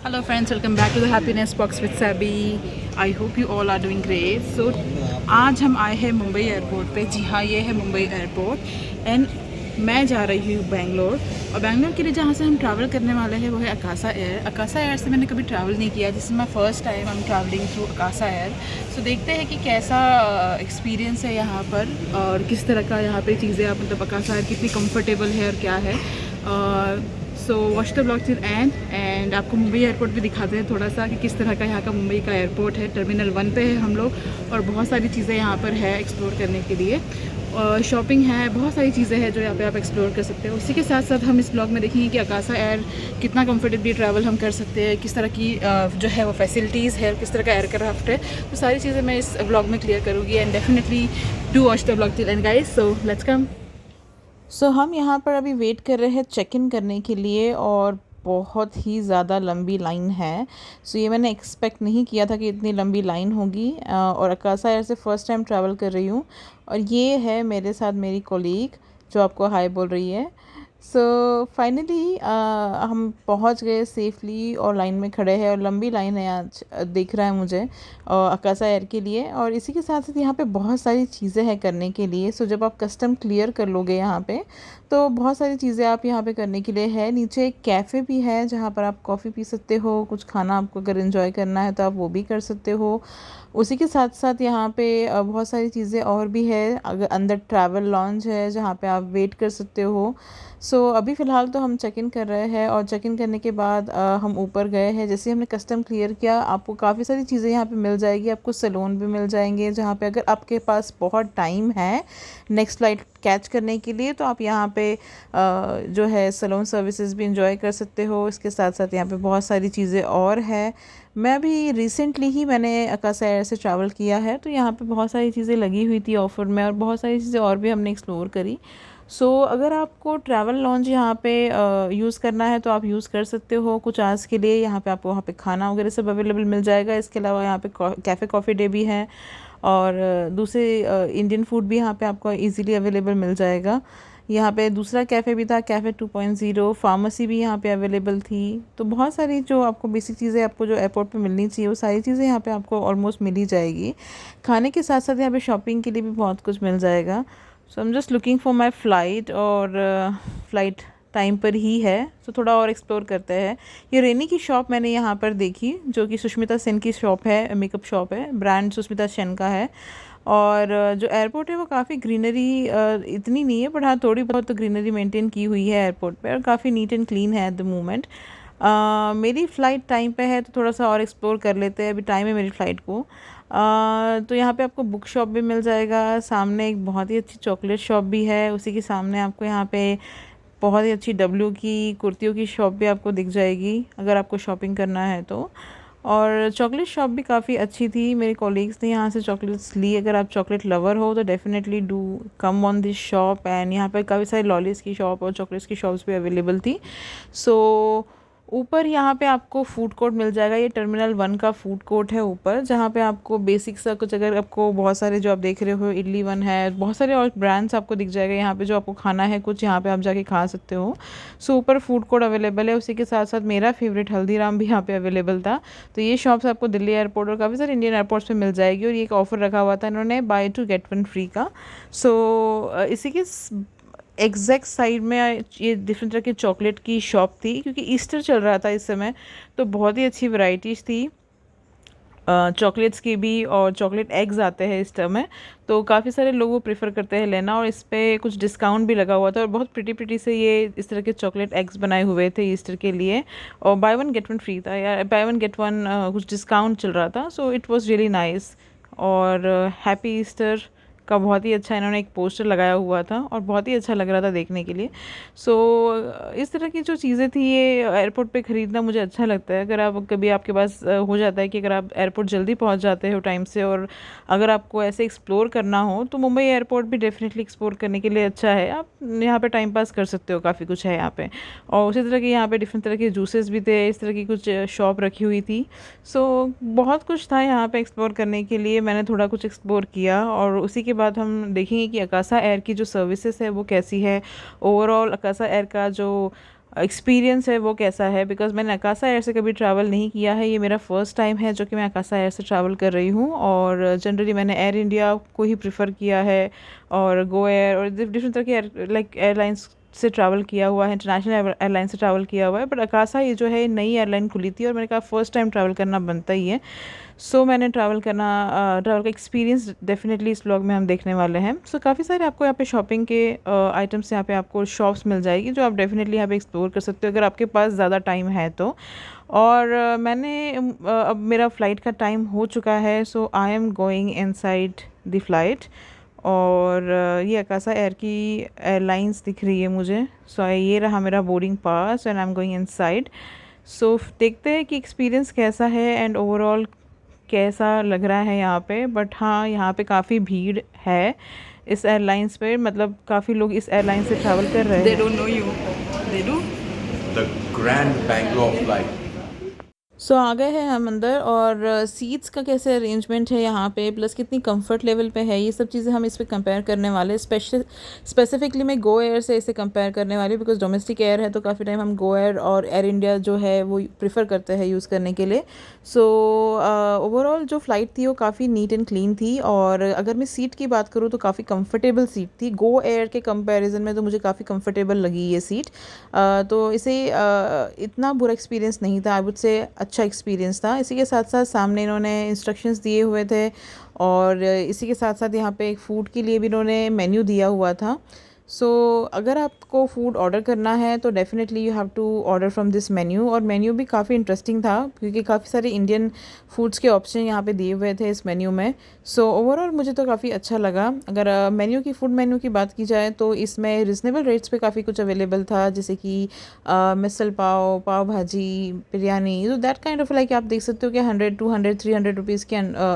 Hello friends, welcome back to the Happiness Box with Sabi. I hope you all are doing great. So आज हम आए हैं Mumbai airport पे। जी हाँ, ये है मुंबई एयरपोर्ट एंड मैं जा रही हूँ बेंगलोर। और बेंगलोर के लिए जहाँ से हम ट्रैवल करने वाले हैं वो है अकासा एयर। अकासा एयर से मैंने कभी ट्रैवल नहीं किया, this is my first time I am travelling through Akasa air. So देखते हैं कि कैसा एक्सपीरियंस है यहाँ पर और किस तरह का यहाँ पे चीज़ें आप मतलब अकासा एयर कितनी कम्फर्टेबल है और क्या है। So watch the vlog till and आपको मुंबई एयरपोर्ट भी दिखाते हैं थोड़ा सा कि किस तरह का यहाँ का मुंबई का एयरपोर्ट है। टर्मिनल 1 पे है हम लोग और बहुत सारी चीज़ें यहाँ पर है एक्सप्लोर करने के लिए। शॉपिंग है, बहुत सारी चीज़ें हैं जो यहाँ पे आप एक्सप्लोर कर सकते हो। उसी के साथ साथ हम इस ब्लॉग में देखेंगे कि अकासा एयर कितना कंफर्टेबली ट्रैवल हम कर सकते हैं, किस तरह की जो है वो फैसिलिटीज़ है, किस तरह का एयरक्राफ्ट है। तो सारी चीज़ें मैं इस ब्लॉग में क्लियर करूँगी and definitely do watch the vlog till end guys. So let's come. So हम यहाँ पर अभी वेट कर रहे हैं चेक इन करने के लिए और बहुत ही ज़्यादा लंबी लाइन है। सो ये मैंने एक्सपेक्ट नहीं किया था कि इतनी लंबी लाइन होगी। और अकासा एयर से फ़र्स्ट टाइम ट्रैवल कर रही हूँ और ये है मेरे साथ मेरी कोलीग जो आपको हाय बोल रही है। सो फाइनली हम पहुंच गए सेफली और लाइन में खड़े हैं और लंबी लाइन है आज दिख रहा है मुझे अकासा एयर के लिए। और इसी के साथ साथ यहाँ पे बहुत सारी चीज़ें हैं करने के लिए। सो जब आप कस्टम क्लियर कर लोगे यहाँ पे तो बहुत सारी चीज़ें आप यहाँ पे करने के लिए है। नीचे एक कैफ़े भी है जहाँ पर आप कॉफ़ी पी सकते हो, कुछ खाना आपको अगर इन्जॉय करना है तो आप वो भी कर सकते हो। उसी के साथ साथ यहाँ पे बहुत सारी चीज़ें और भी है। अगर अंदर ट्रैवल लॉन्ज है जहाँ पे आप वेट कर सकते हो। सो अभी फ़िलहाल तो हम चेक इन कर रहे हैं और चेक इन करने के बाद हम ऊपर गए हैं। जैसे हमने कस्टम क्लियर किया आपको काफ़ी सारी चीज़ें यहाँ पे मिल जाएगी। आपको सैलून भी मिल जाएंगे जहाँ पे अगर आपके पास बहुत टाइम है नेक्स्ट फ़्लाइट कैच करने के लिए तो आप यहाँ पे जो है सैलून सर्विसेज भी इंजॉय कर सकते हो। इसके साथ साथ यहाँ पे बहुत सारी चीज़ें और है। मैं अभी रिसेंटली ही मैंने अकासा एयर से ट्रैवल किया है तो यहाँ पे बहुत सारी चीज़ें लगी हुई थी ऑफ़र में और बहुत सारी चीज़ें और भी हमने एक्सप्लोर करी। अगर आपको ट्रैवल लॉन्ज यहाँ पे यूज़ करना है तो आप यूज़ कर सकते हो कुछ आवर्स के लिए। यहाँ पे आपको वहाँ पे खाना वगैरह सब अवेलेबल मिल जाएगा। इसके अलावा यहाँ पे कैफ़े कॉफ़ी डे भी है और दूसरे इंडियन फूड भी यहाँ पे आपको इजीली अवेलेबल मिल जाएगा। यहाँ पे दूसरा कैफ़े भी था, कैफ़े 2.0। फार्मेसी भी यहाँ पे अवेलेबल थी। तो बहुत सारी जो आपको बेसिक चीज़ें आपको जो एयरपोर्ट पे मिलनी चाहिए वो सारी चीज़ें यहाँ पे आपको ऑलमोस्ट मिल ही जाएगी। खाने के साथ साथ यहाँ पे शॉपिंग के लिए भी बहुत कुछ मिल जाएगा। So I am just looking for my flight और फ़्लाइट टाइम पर ही है तो थोड़ा और एक्सप्लोर करते हैं। ये रेनी की शॉप मैंने यहाँ पर देखी जो कि सुष्मिता सेन की शॉप है, मेकअप शॉप है, ब्रांड सुष्मिता सेन का है। और जो एयरपोर्ट है वो काफ़ी ग्रीनरी इतनी नहीं है बट हाँ थोड़ी बहुत तो ग्रीनरी मेंटेन की हुई है एयरपोर्ट पे और काफ़ी नीट एंड क्लीन है एट द मोमेंट। मेरी फ़्लाइट टाइम पे है तो थोड़ा सा और एक्सप्लोर कर लेते हैं। अभी टाइम है मेरी फ़्लाइट को। तो यहाँ पे आपको बुक शॉप भी मिल जाएगा। सामने एक बहुत ही अच्छी चॉकलेट शॉप भी है। उसी के सामने आपको यहाँ पे बहुत ही अच्छी डब्ल्यू की कुर्तियों की शॉप भी आपको दिख जाएगी अगर आपको शॉपिंग करना है तो। और चॉकलेट शॉप भी काफ़ी अच्छी थी। मेरे कॉलीग्स ने यहाँ से चॉकलेट्स ली। अगर आप चॉकलेट लवर हो तो definitely do come on this shop. And यहाँ पर काफ़ी सारी लॉलीज की शॉप और चॉकलेट्स की शॉप्स भी अवेलेबल थी। सो ऊपर यहाँ पे आपको फूड कोर्ट मिल जाएगा। ये टर्मिनल 1 का फूड कोर्ट है ऊपर जहाँ पे आपको बेसिक सा कुछ अगर आपको बहुत सारे जो आप देख रहे हो इडली वन है, बहुत सारे और ब्रांड्स आपको दिख जाएगा यहाँ पे जो आपको खाना है कुछ यहाँ पे आप जाके खा सकते हो। ऊपर फूड कोर्ट अवेलेबल है। उसी के साथ साथ मेरा फेवरेट हल्दीराम भी यहाँ पे अवेलेबल था। तो ये शॉप्स आपको दिल्ली एयरपोर्ट और काफ़ी सारे इंडियन एयरपोर्ट्स पे मिल जाएगी। और ये एक ऑफ़र रखा हुआ था इन्होंने बाय 2 गेट 1 फ्री का। इसी के एग्जैक्ट साइड में ये डिफरेंट तरह की चॉकलेट की शॉप थी क्योंकि ईस्टर चल रहा था इस समय। तो बहुत ही अच्छी वैरायटीज़ थी चॉकलेट्स की भी और चॉकलेट एग्स आते हैं ईस्टर में तो काफ़ी सारे लोग वो प्रेफर करते हैं लेना। और इस पर कुछ डिस्काउंट भी लगा हुआ था और बहुत प्रिटी से ये इस तरह के चॉकलेट एग्स बनाए हुए थे ईस्टर के लिए। और बाय 1 गेट 1 फ्री था या बाय 1 गेट 1 कुछ डिस्काउंट चल रहा था। So it was really nice. और हैप्पी ईस्टर का बहुत ही अच्छा इन्होंने एक पोस्टर लगाया हुआ था और बहुत ही अच्छा लग रहा था देखने के लिए। इस तरह की जो चीज़ें थी ये एयरपोर्ट पे ख़रीदना मुझे अच्छा लगता है। अगर आप कभी आपके पास हो जाता है कि अगर आप एयरपोर्ट जल्दी पहुंच जाते हो टाइम से और अगर आपको ऐसे एक्सप्लोर करना हो तो मुंबई एयरपोर्ट भी डेफिनेटली एक्सप्लोर करने के लिए अच्छा है। आप यहाँ पे टाइम पास कर सकते हो, काफ़ी कुछ है यहाँ पे। और उसी तरह के यहाँ पे डिफरेंट तरह के जूसेस भी थे, इस तरह की कुछ शॉप रखी हुई थी। बहुत कुछ था यहाँ पे एक्सप्लोर करने के लिए। मैंने थोड़ा कुछ एक्सप्लोर किया और उसी के बाद हम देखेंगे कि अकासा एयर की जो सर्विसेज है वो कैसी है। ओवरऑल अकासा एयर का जो एक्सपीरियंस है वो कैसा है, बिकॉज़ मैंने अकासा एयर से कभी ट्रैवल नहीं किया है। ये मेरा फ़र्स्ट टाइम है जो कि मैं अकासा एयर से ट्रैवल कर रही हूँ, और जनरली मैंने एयर इंडिया को ही प्रेफर किया है और गो एयर और डिफरेंट तरह के लाइक एयरलाइंस से ट्रैवल किया हुआ है, इंटरनेशनल एयरलाइन से ट्रैवल किया हुआ है। बट अकासा ये जो है नई एयरलाइन खुली थी और मैंने कहा फ़र्स्ट टाइम ट्रैवल करना बनता ही है। सो मैंने ट्रैवल का एक्सपीरियंस डेफिनेटली इस व्लॉग में हम देखने वाले हैं। सो काफ़ी सारे आपको यहाँ पे शॉपिंग के आइटम्स, यहाँ पे आपको शॉप्स मिल जाएगी जो आप डेफिनेटली यहाँ पे एक्सप्लोर कर सकते हो अगर आपके पास ज़्यादा टाइम है तो। और अब मेरा फ़्लाइट का टाइम हो चुका है, so I am going inside the flight. और ये अकासा एयर की एयरलाइंस दिख रही है मुझे। सो ये रहा मेरा boarding pass and I am going inside. So देखते हैं कि एक्सपीरियंस कैसा है एंड ओवरऑल कैसा लग रहा है यहाँ पे। बट हाँ, यहाँ पे काफ़ी भीड़ है इस एयरलाइंस पे, मतलब काफ़ी लोग इस एयरलाइन से ट्रैवल कर रहे हैं। They don't know you. They do? The Grand Bangalore flight. सो आ गए हैं हम अंदर, और सीट्स का कैसे अरेंजमेंट है यहाँ पे, प्लस कितनी कंफर्ट लेवल पे है, ये सब चीज़ें हम इस पे कंपेयर करने वाले हैं। स्पेसिफिकली मैं गो एयर से इसे कंपेयर करने वाली हूँ, बिकॉज डोमेस्टिक एयर है तो काफ़ी टाइम हम गो एयर और एयर इंडिया जो है वो प्रेफर करते हैं यूज़ करने के लिए। सो ओवरऑल जो फ़्लाइट थी वो काफ़ी नीट एंड क्लीन थी, और अगर मैं सीट की बात करूँ तो काफ़ी कंफर्टेबल सीट थी। गो एयर के कंपैरिजन में तो मुझे काफ़ी कंफर्टेबल लगी ये सीट। तो इसे इतना बुरा एक्सपीरियंस नहीं था, आई वुड से अच्छा एक्सपीरियंस था। इसी के साथ साथ सामने इन्होंने इंस्ट्रक्शंस दिए हुए थे, और इसी के साथ साथ यहाँ पे एक फ़ूड के लिए भी इन्होंने मेन्यू दिया हुआ था। सो अगर आपको फ़ूड ऑर्डर करना है तो definitely you have to order from this menu. और मेन्यू भी काफ़ी इंटरेस्टिंग था क्योंकि काफ़ी सारे इंडियन फूड्स के ऑप्शन यहाँ पे दिए हुए थे इस मेन्यू में। सो ओवरऑल मुझे तो काफ़ी अच्छा लगा। अगर फूड मेन्यू की बात की जाए तो इसमें रिजनेबल रेट्स पे काफ़ी कुछ अवेलेबल था, जैसे कि मिसल पाव, पाव भाजी, बिरयानी, तो दैट काइंड ऑफ लाइक आप देख सकते हो कि 100, 200, 300 रुपीज़ के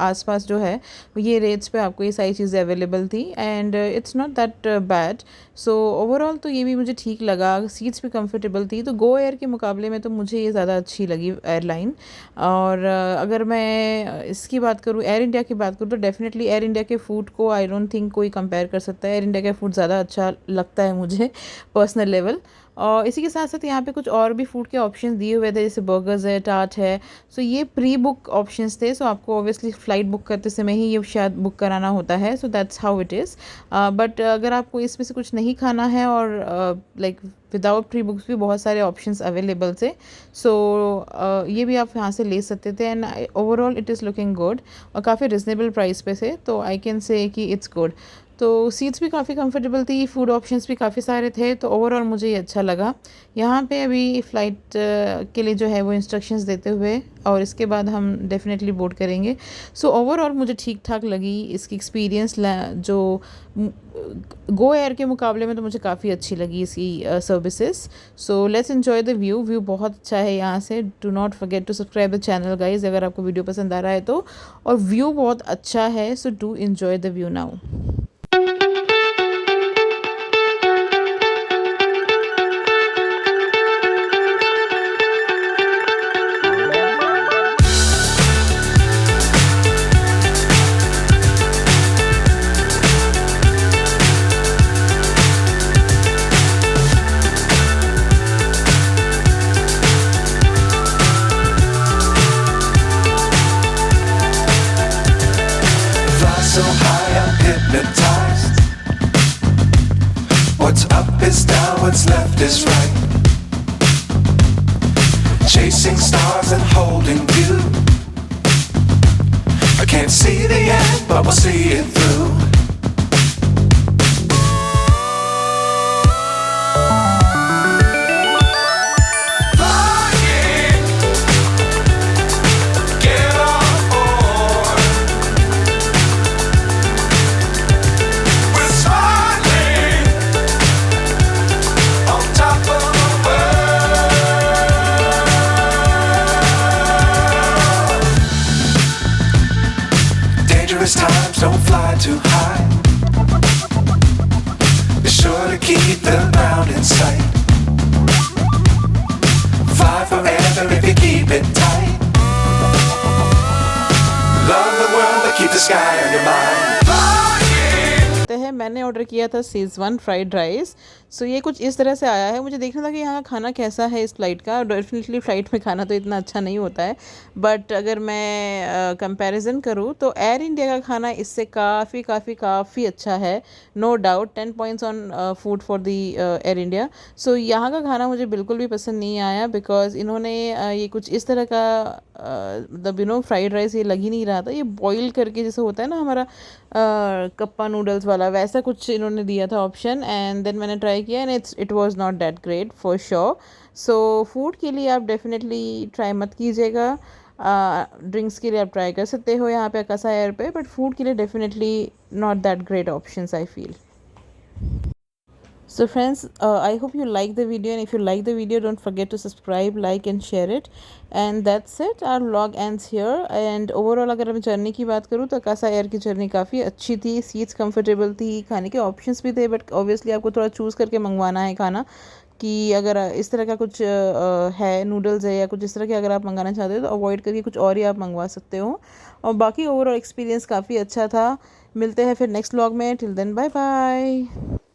आसपास जो है ये रेट्स पे आपको ये सारी चीज़ें अवेलेबल थी, and it's not that bad. So overall तो ये भी मुझे ठीक लगा, सीट्स भी कंफर्टेबल थी। तो गो एयर के मुकाबले में तो मुझे ये ज़्यादा अच्छी लगी एयरलाइन। और अगर मैं इसकी बात करूँ, एयर इंडिया की बात करूँ, तो डेफिनेटली एयर इंडिया के फ़ूड को आई डोंट थिंक कोई कंपेयर कर सकता है। एयर इंडिया का फ़ूड ज़्यादा अच्छा लगता है मुझे पर्सनल लेवल। और इसी के साथ साथ यहाँ पे कुछ और भी फूड के ऑप्शन दिए हुए थे, जैसे बर्गर्स है, टाट है। सो ये प्री बुक ऑप्शंस थे, सो आपको ऑब्वियसली फ़्लाइट बुक करते समय ही ये शायद बुक कराना होता है। So that's how it is. But अगर आपको इसमें से कुछ नहीं खाना है और लाइक विदाउट प्री बुक्स भी बहुत सारे ऑप्शंस अवेलेबल थे। सो ये भी आप यहाँ से ले सकते थे, and overall it is looking good, और काफ़ी रिजनेबल प्राइस पे से, तो आई कैन से कि इट्स गुड। तो सीट्स भी काफ़ी कंफर्टेबल थी, फूड ऑप्शंस भी काफ़ी सारे थे, तो ओवरऑल मुझे ये अच्छा लगा। यहाँ पे अभी फ़्लाइट के लिए जो है वो इंस्ट्रक्शंस देते हुए, और इसके बाद हम डेफिनेटली बोर्ड करेंगे। सो ओवरऑल मुझे ठीक ठाक लगी इसकी एक्सपीरियंस, जो गो एयर के मुकाबले में तो मुझे काफ़ी अच्छी लगी इसकी services. So let's enjoy the view बहुत अच्छा है यहाँ से। Do not forget to subscribe the channel guys, अगर आपको वीडियो पसंद आ रहा है तो। और व्यू बहुत अच्छा है, so do enjoy the view now. So high I'm hypnotized. What's up is down, what's left is right. Chasing stars and holding you. I can't see the end, but we'll see it through. Times don't fly too high. Be sure to keep the ground in sight. Fly forever if you keep it tight. Love the world but keep the sky on your mind. है मैंने order किया था schezwan fried rice. सो ये कुछ इस तरह से आया है। मुझे देखना था कि यहाँ का खाना कैसा है इस फ़्लाइट का। डेफिनेटली फ़्लाइट में खाना तो इतना अच्छा नहीं होता है, बट अगर मैं कंपैरिजन करूँ तो एयर इंडिया का खाना इससे काफ़ी अच्छा है। No doubt 10 points on food for the air India. So यहाँ का खाना मुझे बिल्कुल भी पसंद नहीं आया, बिकॉज इन्होंने ये कुछ इस तरह का मतलब फ्राइड राइस ये लग ही नहीं रहा था। ये बॉईल करके जैसे होता है ना हमारा कप्पा नूडल्स वाला, वैसा कुछ इन्होंने दिया था ऑप्शन। एंड देन मैंने ट्राई किया and it was not that great for sure. So food के लिए आप डेफिनेटली ट्राई मत कीजिएगा। ड्रिंक्स के लिए आप ट्राई कर सकते हो यहाँ पे अकासा एयर पे, बट फूड के लिए definitely not that great options I feel. So friends, I hope you like the video, and if you like the video, don't forget to subscribe, like and share it. And that's it, our vlog ends here. And overall अगर मैं journey की बात करूँ तो Akasa air की journey काफ़ी अच्छी थी। सीट्स कंफर्टेबल थी, खाने के ऑप्शंस भी थे, बट ऑब्वियसली आपको थोड़ा चूज़ करके मंगवाना है खाना, कि अगर इस तरह का कुछ है नूडल्स है या कुछ इस तरह के अगर आप मंगाना चाहते हो तो अवॉइड करके कुछ और ही आप मंगवा सकते हो। और बाकी ओवरऑल एक्सपीरियंस काफ़ी अच्छा था। मिलते हैं फिर नेक्स्ट व्लॉग में। Till then bye bye.